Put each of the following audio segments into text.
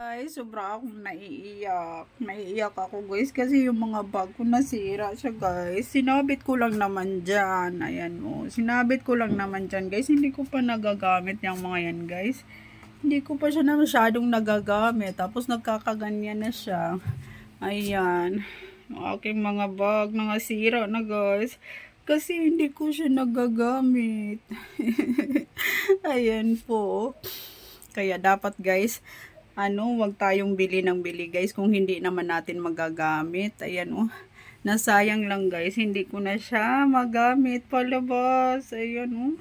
Guys, sobra akong naiiyak. Naiiyak ako guys kasi yung mga bag ko nasira siya guys. Sinabit ko lang naman dyan. Ayan mo. Sinabit ko lang naman dyan guys. Hindi ko pa nagagamit yung mga yan guys. Hindi ko pa siya na masyadong nagagamit. Tapos nagkakaganyan na siya. Ayan. Yung aking mga bag nasira na guys. Kasi hindi ko siya nagagamit. Ayan po. Kaya dapat guys, wag tayong bili ng bili guys kung hindi naman natin magagamit. Ayan nasayang lang guys, hindi ko na siya magamit palabas. Ayan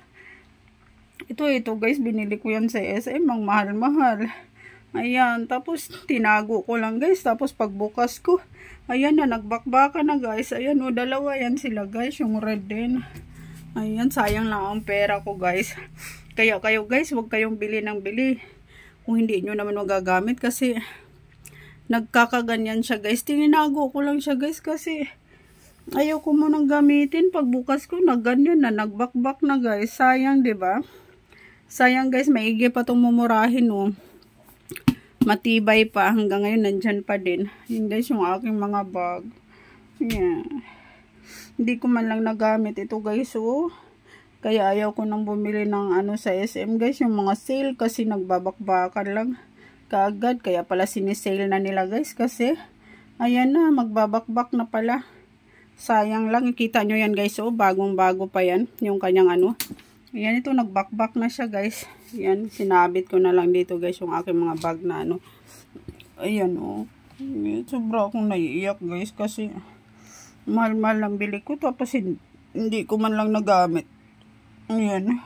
ito guys, binili ko yan sa SM, ang mahal-mahal. Ayan, tapos tinago ko lang guys, tapos pagbukas ko, ayan na, nagbakbaka na guys. Ayan dalawa yan sila guys, yung red din. Ayan, sayang lang ang pera ko guys. Kaya kayo guys, wag kayong bili ng bili kung hindi nyo naman magagamit kasi nagkakaganyan siya guys. Tinago ko lang siya guys kasi ayaw ko munang gamitin. Pagbukas ko nagganyan na, nagbakbak na guys. Sayang, 'di ba? Sayang guys, maigi pa tong mumurahin matibay pa, hanggang ngayon nandyan pa din. Yun guys yung aking mga bag. Yeah. Hindi ko man lang nagamit ito guys kaya ayaw ko nang bumili ng sa SM guys, yung mga sale kasi nagbabakbakan lang kaagad. Kaya pala sinisale na nila guys kasi ayan na, magbabakbak na pala. Sayang lang, kita nyo yan guys bagong bago pa yan yung kanyang ayan, ito nagbakbak na siya guys. Yan, sinabit ko na lang dito guys yung aking mga bag na ayan sobra akong naiiyak guys kasi mahal-mahal lang bili ko tapos hindi ko man lang nagamit. Ayan.